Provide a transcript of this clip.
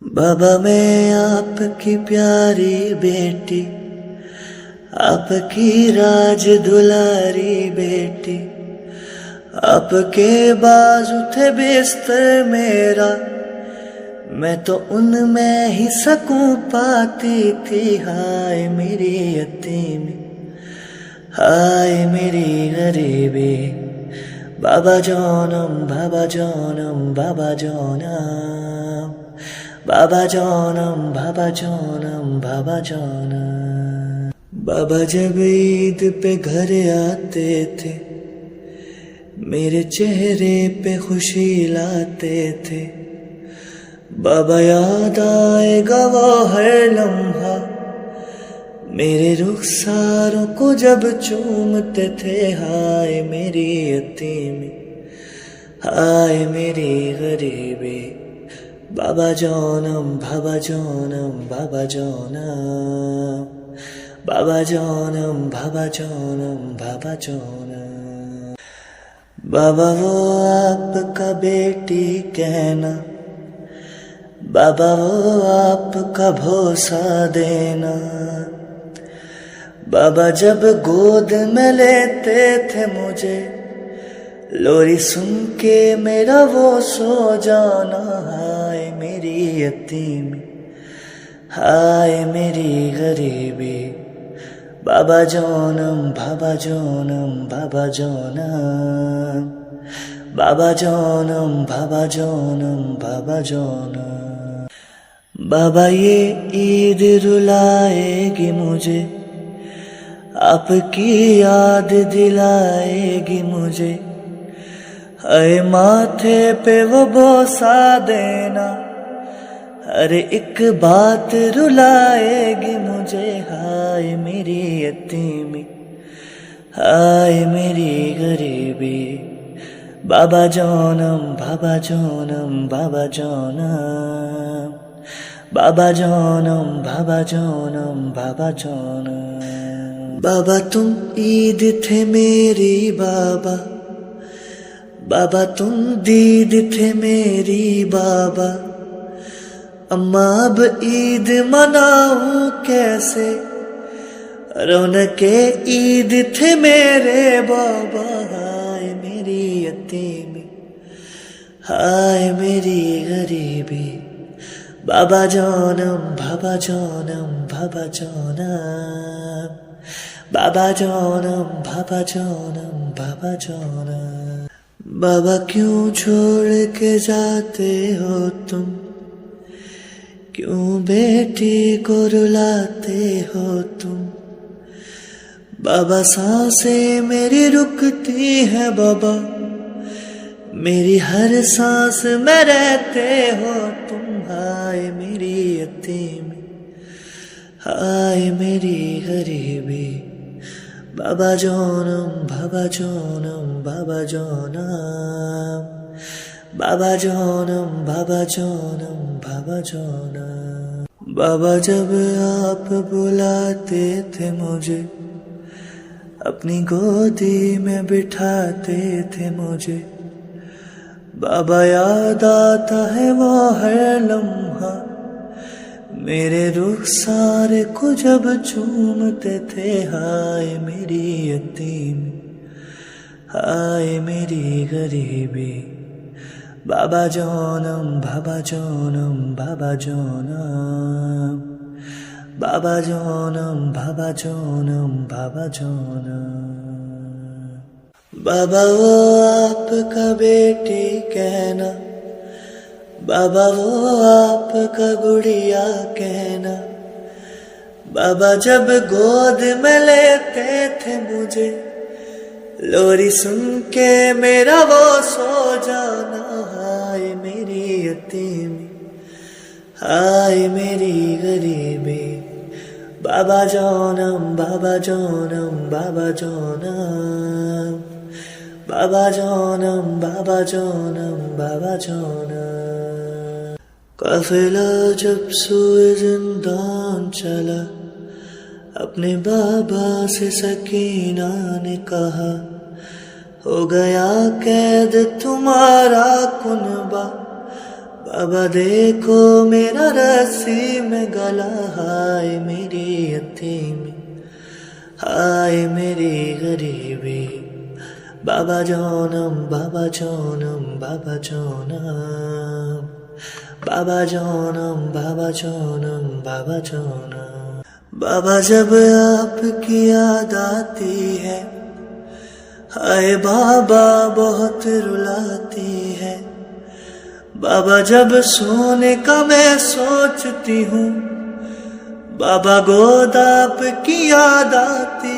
बाबा मैं आपकी प्यारी बेटी, आपकी राज दुलारी बेटी। आपके बाजू थे बिस्तर मेरा, मैं तो उनमें ही सकूं पाती थी। हाय मेरी यतीमी, हाय मेरी गरीबी। बाबा जानम बाबा जानम बाबा जानम, बाबा जानम बाबा जानम बाबा जानम। बाबा जब ईद पे घर आते थे, मेरे चेहरे पे खुशी लाते थे। बाबा याद आएगा वो हर लम्हा, मेरे रुखसारों को जब चूमते थे। हाय मेरी यतीमी, हाय मेरी गरीबी। बाबा जानम बाबा जानम बाबा जानम, बाबा जानम बाबा जानम बाबा जानम। बाबा वो आपका बेटी कहना, बाबा वो आपका भरोसा देना। बाबा जब गोद में लेते थे मुझे, लोरी सुन के मेरा वो सो जाना। हाय मेरी यतीमी, हाय मेरी गरीबी। बाबा जानम बाबा जानम बाबा जानम, बाबा जानम बाबा जानम बाबा जानम। बाबा ये ईद रुलाएगी मुझे, आपकी याद दिलाएगी मुझे। हाय माथे पे वो बोसा देना, हर एक बात रुलाएगी मुझे। हाय मेरी यतीमी, हाय मेरी गरीबी। बाबा जानम बाबा जानम बाबा जानम, बाबा जानम बाबा जानम बाबा जानम। बाबा तुम ईद थे मेरी बाबा, बाबा तुम दीद थे मेरी बाबा। अम्मा अब ईद मनाऊं कैसे, रौनके ईद थे मेरे बाबा। हाय मेरी यतीमी, हाय मेरी गरीबी। बाबा जानम बाबा जानम बाबा जानम, बाबा जानम बाबा जानम बाबा जानम। बाबा क्यों छोड़ के जाते हो तुम, क्यों बेटी को रुलाते हो तुम। बाबा सांसें मेरी रुकती है बाबा, मेरी हर सांस में रहते हो तुम। हाय मेरी यतीमी, हाय मेरी गरीबी। बाबा जानम बाबा जानम बाबा जानम, बाबा जानम बाबा जानम बाबा जानम। बाबा जब आप बुलाते थे मुझे, अपनी गोदी में बिठाते थे मुझे। बाबा याद आता है वो हर लम्हा, मेरे रुखसार को जब चूमते थे। हाय मेरी यतीमी, हाय मेरी गरीबी। बाबा जानम बाबा जानम बाबा जानम, बाबा जानम बाबा जानम बाबा जानम। बाबा वो आपका बेटी कहना, बाबा वो आपका गुड़िया कहना। बाबा जब गोद में लेते थे मुझे, लोरी सुन के मेरा वो सो जाना। हाय मेरी यतीमी, हाय मेरी गरीबी। बाबा जानम बाबा जानम बाबा जानम, बाबा जानम बाबा जानम बाबा जानम। काफिला जब सूए जिंदान चला, अपने बाबा से सकीना ने कहा, हो गया कैद तुम्हारा कुनबा। बाबा देखो मेरा रस्सी में गला, हाय मेरी यतीमी, हाय मेरी गरीबी। बाबा जोनम बाबा जोनम बाबा जोनम, बाबा जोनम बाबा जोनम बाबा जोनम। बाबा जब आपकी याद आती है, हाय बाबा बहुत रुलाती है। बाबा जब सोने का मैं सोचती हूँ, बाबा गोद आपकी याद आती